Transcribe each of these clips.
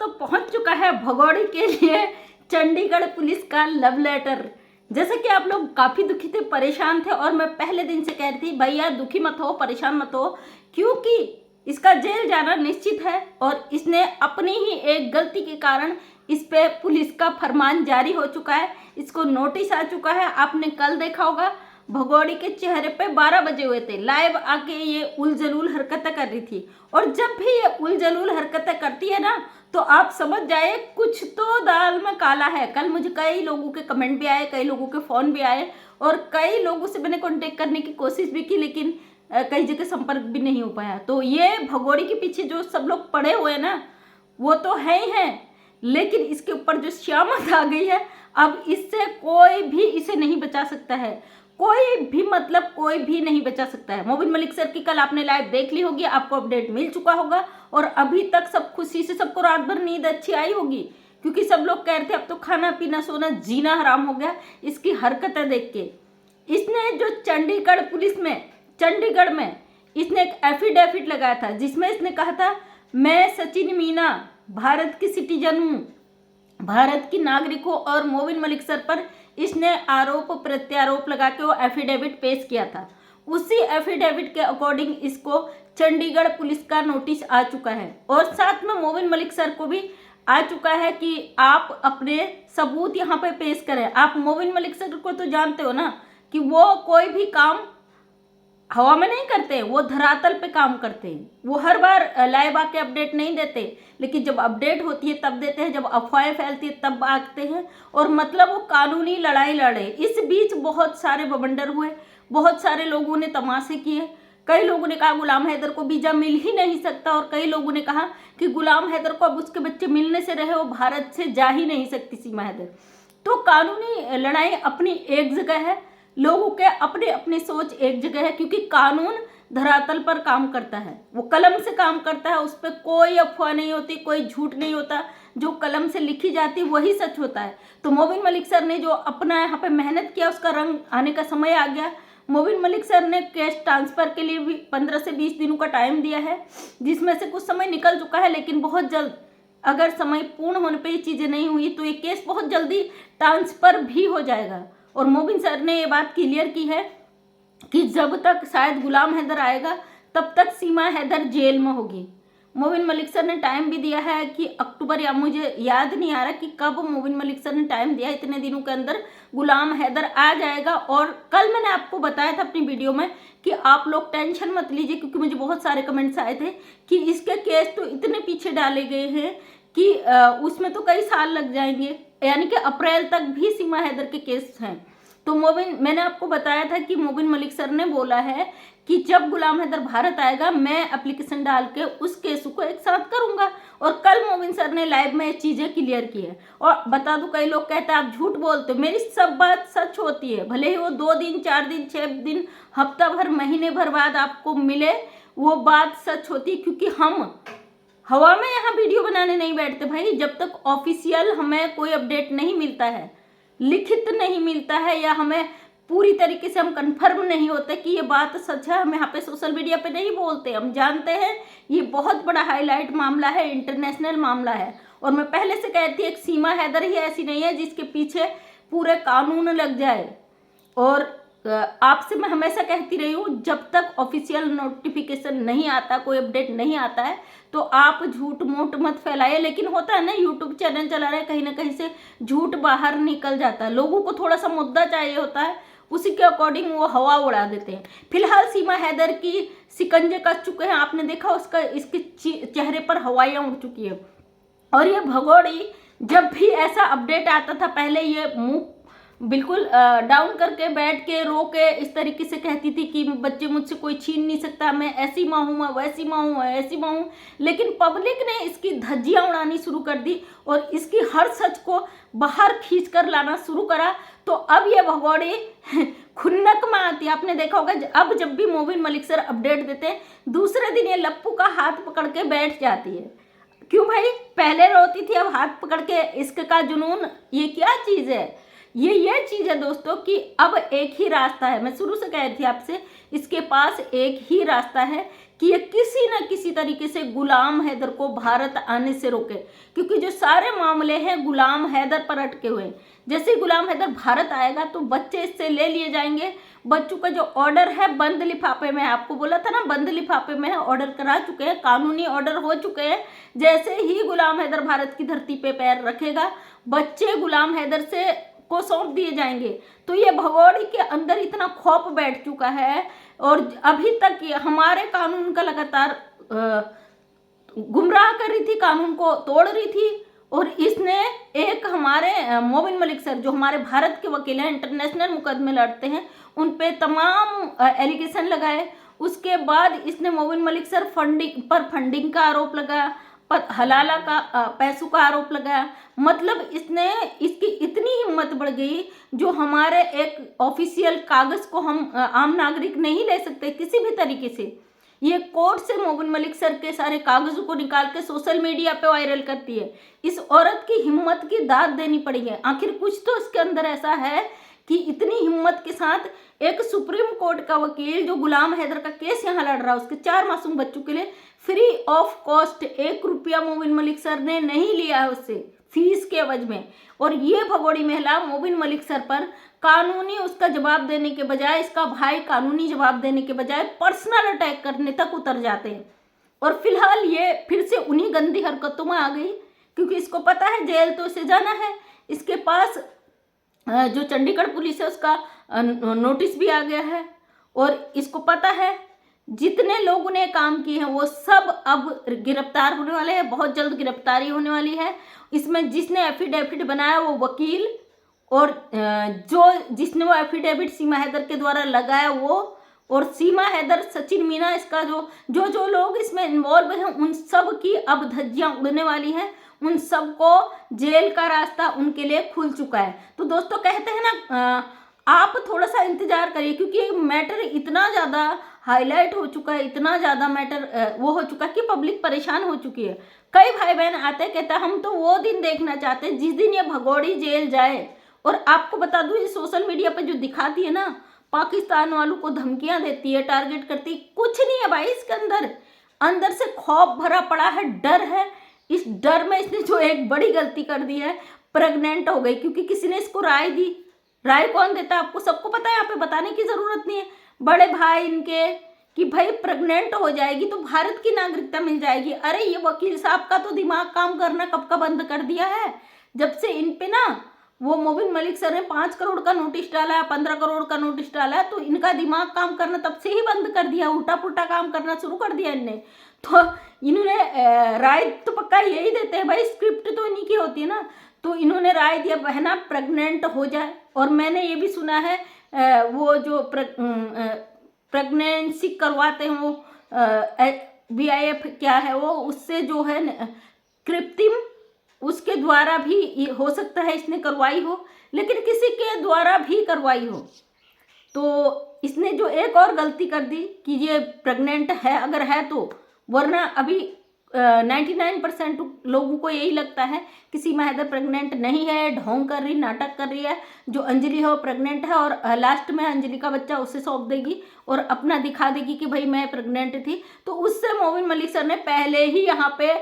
दोस्तों पहुंच चुका है भगोड़े के लिए चंडीगढ़ पुलिस का लव लेटर। जैसे कि आप लोग काफ़ी दुखी थे, परेशान थे, और मैं पहले दिन से कह रही थी भैया दुखी मत हो, परेशान मत हो, क्योंकि इसका जेल जाना निश्चित है और इसने अपनी ही एक गलती के कारण इस पे पुलिस का फरमान जारी हो चुका है, इसको नोटिस आ चुका है। आपने कल देखा होगा भगोड़ी के चेहरे पे 12 बजे हुए थे, लाइव आके ये उलझलूल हरकतें कर रही थी। और जब भी ये उलझलूल हरकतें करती है ना, तो आप समझ जाए कुछ तो दाल में काला है। कल मुझे कई लोगों के कमेंट भी आए, कई लोगों के फ़ोन भी आए और कई लोगों से मैंने कांटेक्ट करने की कोशिश भी की, लेकिन कई जगह संपर्क भी नहीं हो पाया। तो ये भगोड़ी के पीछे जो सब लोग पड़े हुए हैं ना, वो तो है ही है, लेकिन इसके ऊपर जो श्यामत आ गई है, अब इससे कोई भी इसे नहीं बचा सकता है। कोई भी, मतलब कोई भी नहीं बचा सकता है। मोबिन मलिक सर की कल आपने लाइव देख ली होगी, आपको अपडेट मिल चुका होगा और अभी तक सब खुशी से, सबको रात भर नींद अच्छी आई होगी, क्योंकि सब लोग कह रहे थे अब तो खाना पीना सोना जीना हराम हो गया इसकी हरकतें देख के। इसने जो चंडीगढ़ में इसने एक एफिडेविट लगाया था, जिसमें इसने कहा था मैं सचिन मीना भारत की सिटीजन हूँ, भारत की नागरिक हो। और मोबिन मलिक सर पर इसने आरोप प्रत्यारोप लगा के वो एफिडेविट पेश किया था। उसी एफिडेविट के अकॉर्डिंग इसको चंडीगढ़ पुलिस का नोटिस आ चुका है और साथ में मोबिन मलिक सर को भी आ चुका है कि आप अपने सबूत यहाँ पे पेश करें। आप मोबिन मलिक सर को तो जानते हो ना कि वो कोई भी काम हवा में नहीं करते, वो धरातल पे काम करते हैं। वो हर बार लाइव आके अपडेट नहीं देते, लेकिन जब अपडेट होती है तब देते हैं, जब अफवाहें फैलती है तब आते हैं, और मतलब वो कानूनी लड़ाई लड़े। इस बीच बहुत सारे बवंडर हुए, बहुत सारे लोगों ने तमाशे किए। कई लोगों ने कहा गुलाम हैदर को वीजा मिल ही नहीं सकता, और कई लोगों ने कहा कि गुलाम हैदर को अब उसके बच्चे मिलने से रहे, वो भारत से जा ही नहीं सकती सीमा हैदर। तो कानूनी लड़ाई अपनी एक जगह है, लोगों के अपने अपनी सोच एक जगह है, क्योंकि कानून धरातल पर काम करता है, वो कलम से काम करता है, उस पर कोई अफवाह नहीं होती, कोई झूठ नहीं होता। जो कलम से लिखी जाती वही सच होता है। तो मोबिन मलिक सर ने जो अपना यहाँ पे मेहनत किया, उसका रंग आने का समय आ गया। मोबिन मलिक सर ने कैश ट्रांसफ़र के लिए भी 15 से 20 दिनों का टाइम दिया है, जिसमें से कुछ समय निकल चुका है, लेकिन बहुत जल्द, अगर समय पूर्ण होने पर ये चीज़ें नहीं हुई तो ये केस बहुत जल्दी ट्रांसफ़र भी हो जाएगा। और मोबिन सर ने ये बात क्लियर की है कि जब तक शायद गुलाम हैदर आएगा तब तक सीमा हैदर जेल में होगी। मोबिन मलिक सर ने टाइम भी दिया है कि अक्टूबर, या मुझे याद नहीं आ रहा कि कब मोबिन मलिक सर ने टाइम दिया, इतने दिनों के अंदर गुलाम हैदर आ जाएगा। और कल मैंने आपको बताया था अपनी वीडियो में कि आप लोग टेंशन मत लीजिए, क्योंकि मुझे बहुत सारे कमेंट्स आए थे कि इसके केस तो इतने पीछे डाले गए हैं कि उसमें तो कई साल लग जाएंगे, यानी कि अप्रैल तक भी सीमा हैदर के केस हैं। तो मैंने आपको बताया था कि मोबिन मलिक सर ने बोला है कि जब गुलाम हैदर भारत आएगा मैं एप्लीकेशन डाल के उस केस को एक साथ करूंगा। और कल मोबिन सर ने लाइव में ये चीज़ें क्लियर की है। और बता दूं, कई लोग कहते हैं आप झूठ बोलते हो, मेरी सब बात सच होती है, भले ही वो 2 दिन 4 दिन 6 दिन हफ्ता भर महीने भर बाद आपको मिले, वो बात सच होती है। क्योंकि हम हवा में यहाँ वीडियो बनाने नहीं बैठते भाई, जब तक ऑफिशियल हमें कोई अपडेट नहीं मिलता है, लिखित नहीं मिलता है, या हमें पूरी तरीके से हम कंफर्म नहीं होते कि ये बात सच है, हम यहाँ पे सोशल मीडिया पे नहीं बोलते। हम जानते हैं ये बहुत बड़ा हाईलाइट मामला है, इंटरनेशनल मामला है। और मैं पहले से कहती हूँ एक सीमा हैदर ही ऐसी नहीं है जिसके पीछे पूरे कानून लग जाए। और आपसे मैं हमेशा कहती रही हूँ, जब तक ऑफिशियल नोटिफिकेशन नहीं आता, कोई अपडेट नहीं आता है, तो आप झूठ मूठ मत फैलाइए। लेकिन होता है ना, यूट्यूब चैनल चला रहे, कहीं ना कहीं से झूठ बाहर निकल जाता है, लोगों को थोड़ा सा मुद्दा चाहिए होता है, उसी के अकॉर्डिंग वो हवा उड़ा देते हैं। फिलहाल सीमा हैदर की शिकंजे कस चुके हैं, आपने देखा उसका, इसके चेहरे पर हवाइयाँ उड़ चुकी है। और ये भगोड़ी जब भी ऐसा अपडेट आता था, पहले ये मुंह बिल्कुल डाउन करके बैठ के रो के इस तरीके से कहती थी कि बच्चे मुझसे कोई छीन नहीं सकता, मैं ऐसी माँ हूँ, मैं वैसी माँ हूँ, मैं ऐसी माँ हूँ। लेकिन पब्लिक ने इसकी धज्जियाँ उड़ानी शुरू कर दी और इसकी हर सच को बाहर खींच कर लाना शुरू करा। तो अब ये भगोड़ी खुन्नक में आती है। आपने देखा होगा, अब जब भी मोबिन मलिक सर अपडेट देते हैं, दूसरे दिन ये लप्पू का हाथ पकड़ के बैठ जाती है। क्यों भाई, पहले रोती थी, अब हाथ पकड़ के, इसका जुनून, ये क्या चीज़ है? ये चीज़ है दोस्तों कि अब एक ही रास्ता है। मैं शुरू से कह रही थी आपसे, इसके पास एक ही रास्ता है कि ये किसी न किसी तरीके से गुलाम हैदर को भारत आने से रोके, क्योंकि जो सारे मामले हैं गुलाम हैदर पर अटके हुए हैं। जैसे ही गुलाम हैदर भारत आएगा तो बच्चे इससे ले लिए जाएंगे। बच्चों का जो ऑर्डर है बंद लिफाफे में है, आपको बोला था ना बंद लिफाफे में है, ऑर्डर करा चुके हैं, कानूनी ऑर्डर हो चुके हैं। जैसे ही गुलाम हैदर भारत की धरती पे पैर रखेगा बच्चे गुलाम हैदर से को सौंप दिए जाएंगे। तो ये भगोड़े के अंदर इतना खौफ बैठ चुका है और अभी तक ये हमारे कानून का लगातार गुमराह कर रही थी, कानून को तोड़ रही थी। और इसने एक हमारे मोबिन मलिक सर जो हमारे भारत के वकील हैं, इंटरनेशनल मुकदमे लड़ते हैं, उन पे तमाम एलिगेशन लगाए। उसके बाद इसने मोबिन मलिक सर फंडिंग का आरोप लगाया, हलाला का पैसों का आरोप लगाया। मतलब इसने इसकी इतनी हिम्मत बढ़ गई, जो हमारे एक ऑफिशियल कागज को हम आम नागरिक नहीं ले सकते किसी भी तरीके से, ये कोर्ट से मोबिन मलिक सर के सारे कागजों को निकाल के सोशल मीडिया पे वायरल करती है। इस औरत की हिम्मत की दाद देनी पड़ी है। आखिर कुछ तो इसके अंदर ऐसा है कि इतनी हिम्मत के साथ एक सुप्रीम कोर्ट का वकील जो गुलाम हैदर का केस यहाँ लड़ रहा है, उसके 4 मासूम बच्चों के लिए फ्री ऑफ कॉस्ट 1 रुपया मोबिन मलिक सर ने नहीं लिया है उससे फीस के एवज में। और ये भगोड़ी महिला मोबिन मलिक सर पर कानूनी उसका जवाब देने के बजाय, इसका भाई कानूनी जवाब देने के बजाय पर्सनल अटैक करने तक उतर जाते हैं। और फिलहाल ये फिर से उन्हीं गंदी हरकतों में आ गई, क्योंकि इसको पता है जेल तो इसे जाना है। इसके पास जो चंडीगढ़ पुलिस है उसका नोटिस भी आ गया है और इसको पता है जितने लोगों ने काम किए हैं वो सब अब गिरफ्तार होने वाले हैं, बहुत जल्द गिरफ्तारी होने वाली है। इसमें जिसने एफिडेविट बनाया वो वकील, और जिसने वो एफिडेविट सीमा हैदर के द्वारा लगाया वो, और सीमा हैदर, सचिन मीना, इसका जो लोग इसमें इन्वॉल्व हैं उन सब की अब धज्जियां उड़ने वाली हैं। उन सबको जेल का रास्ता उनके लिए खुल चुका है। तो दोस्तों कहते हैं ना, आप थोड़ा सा इंतजार करिए, क्योंकि ये मैटर इतना ज़्यादा हाईलाइट हो चुका है, इतना ज़्यादा मैटर वो हो चुका है कि पब्लिक परेशान हो चुकी है। कई भाई बहन आते कहते हैं हम तो वो दिन देखना चाहते हैं जिस दिन ये भगोड़ी जेल जाए। और आपको बता दूं ये सोशल मीडिया पे जो दिखाती है ना, पाकिस्तान वालों को धमकियां देती है, टारगेट करती है, कुछ नहीं है भाई इसके अंदर से खौफ भरा पड़ा है, डर है। इस डर में इसने जो एक बड़ी गलती कर दी है, प्रेग्नेंट हो गई, क्योंकि किसी ने इसको राय दी। राय कौन देता है आपको सबको पता है, यहाँ पे बताने की जरूरत नहीं है। बड़े भाई इनके कि भाई प्रेग्नेंट हो जाएगी तो भारत की नागरिकता मिल जाएगी। अरे ये वकील साहब का तो दिमाग काम करना कब का बंद कर दिया है, जब से इन पे ना वो मोबिन मलिक सर ने 5 करोड़ का नोटिस डाला है, 15 करोड़ का नोटिस डाला है, तो इनका दिमाग काम करना तब से ही बंद कर दिया, उल्टा पुल्टा काम करना शुरू कर दिया इनने। तो इन्होंने राय तो पक्का यही देते हैं भाई, स्क्रिप्ट तो इन्हीं की होती है ना। तो इन्होंने राय दिया बहना प्रेग्नेंट हो जाए। और मैंने ये भी सुना है वो जो प्रेगनेंसी करवाते हैं वो VIF क्या है वो, उससे जो है कृत्रिम, उसके द्वारा भी हो सकता है इसने करवाई हो, लेकिन किसी के द्वारा भी करवाई हो। तो इसने जो एक और गलती कर दी कि ये प्रेग्नेंट है अगर है तो, वरना अभी 99% लोगों को यही लगता है कि सीमा हैदर प्रेग्नेंट नहीं है, ढोंग कर रही, नाटक कर रही है। जो अंजलि है वो प्रेग्नेंट है और लास्ट में अंजलि का बच्चा उसे सौंप देगी और अपना दिखा देगी कि भाई मैं प्रेग्नेंट थी। तो उससे मोबिन मलिक सर ने पहले ही यहाँ पे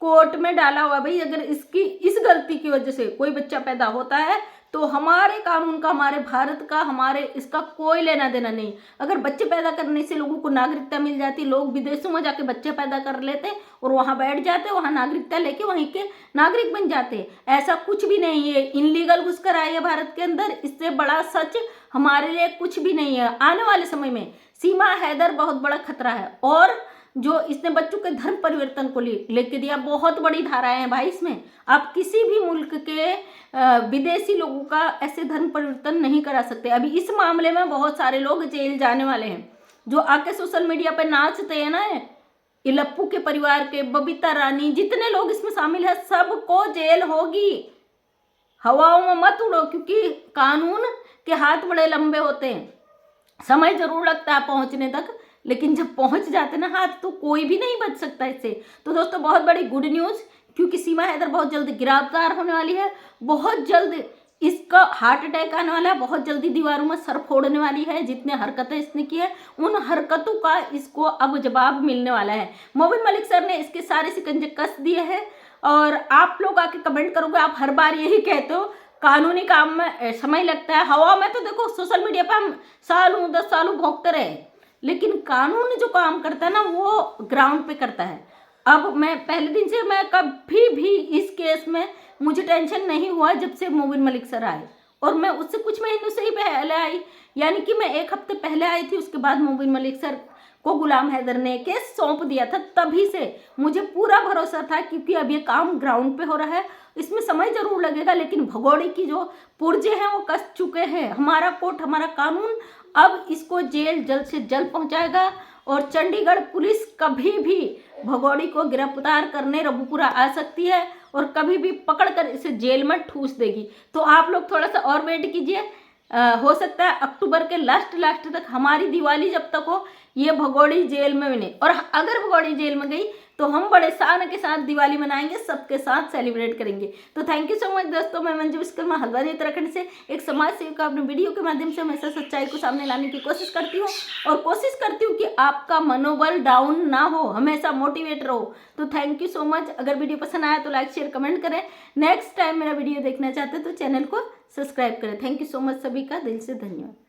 कोर्ट में डाला हुआ भाई, अगर इस गलती की वजह से कोई बच्चा पैदा होता है तो हमारे कानून का, हमारे भारत का, हमारे इसका कोई लेना देना नहीं। अगर बच्चे पैदा करने से लोगों को नागरिकता मिल जाती, लोग विदेशों में जाके बच्चे पैदा कर लेते और वहाँ बैठ जाते, वहाँ नागरिकता लेके वहीं के नागरिक बन जाते। ऐसा कुछ भी नहीं है, इनलीगल घुसकर आए है भारत के अंदर, इससे बड़ा सच हमारे लिए कुछ भी नहीं है। आने वाले समय में सीमा हैदर बहुत बड़ा खतरा है। और जो इसने बच्चों के धर्म परिवर्तन को लेके दिया, बहुत बड़ी धाराएं हैं भाई इसमें। आप किसी भी मुल्क के विदेशी लोगों का ऐसे धर्म परिवर्तन नहीं करा सकते। अभी इस मामले में बहुत सारे लोग जेल जाने वाले हैं, जो आके सोशल मीडिया पे नाचते हैं ना, ये लप्पू के परिवार के, बबीता रानी, जितने लोग इसमें शामिल है, सबको जेल होगी। हवाओं में मत उड़ो, क्योंकि कानून के हाथ बड़े लंबे होते हैं, समय जरूर लगता है पहुंचने तक, लेकिन जब पहुंच जाते ना हाथ तो कोई भी नहीं बच सकता इससे। तो दोस्तों बहुत बड़ी गुड न्यूज़, क्योंकि सीमा हैदर बहुत जल्द गिरफ्तार होने वाली है। बहुत जल्द इसका हार्ट अटैक आने वाला है, बहुत जल्दी दीवारों में सर फोड़ने वाली है। जितने हरकतें इसने की है उन हरकतों का इसको अब जवाब मिलने वाला है। मोबिन मलिक सर ने इसके सारे शिकंजे कस दिए हैं और आप लोग आके कमेंट करोगे, आप हर बार यही कहते हो कानूनी काम में समय लगता है। हवा में तो देखो सोशल मीडिया पर हम सालों 10 सालों भोगते रहे, लेकिन कानून जो काम करता है ना वो ग्राउंड पे करता है। अब मैं पहले दिन से मैं कभी भी इस केस में मुझे टेंशन नहीं हुआ जब से मोबिन मलिक सर आए, और मैं उससे कुछ महीनों से ही पहले आई, यानी कि मैं 1 हफ्ते पहले आई थी। उसके बाद मोबिन मलिक सर को गुलाम हैदर ने केस सौंप दिया था, तभी से मुझे पूरा भरोसा था, क्योंकि अब ये काम ग्राउंड पे हो रहा है। इसमें समय जरूर लगेगा, लेकिन भगोड़े की जो पुर्जे हैं वो कस चुके हैं। हमारा कोर्ट, हमारा कानून अब इसको जेल जल्द से जल्द पहुंचाएगा, और चंडीगढ़ पुलिस कभी भी भगोड़ी को गिरफ्तार करने रबूपुरा आ सकती है और कभी भी पकड़कर इसे जेल में ठूस देगी। तो आप लोग थोड़ा सा और वेट कीजिए, हो सकता है अक्टूबर के लास्ट तक हमारी दिवाली जब तक हो ये भगोड़ी जेल में बने, और अगर भगोड़ी जेल में गई तो हम बड़े शान के साथ दिवाली मनाएंगे, सबके साथ सेलिब्रेट करेंगे। तो थैंक यू सो मच दोस्तों, मैं मंजू विश्वकर्मा हल्द्वानी उत्तराखंड से एक समाज सेविका अपने वीडियो के माध्यम से हमेशा सच्चाई को सामने लाने की कोशिश करती हूँ, और कोशिश करती हूँ कि आपका मनोबल डाउन ना हो, हमेशा मोटिवेट रहो। तो थैंक यू सो मच। अगर वीडियो पसंद आया तो लाइक शेयर कमेंट करें। नेक्स्ट टाइम मेरा वीडियो देखना चाहते हैं तो चैनल को सब्सक्राइब करें। थैंक यू सो मच, सभी का दिल से धन्यवाद।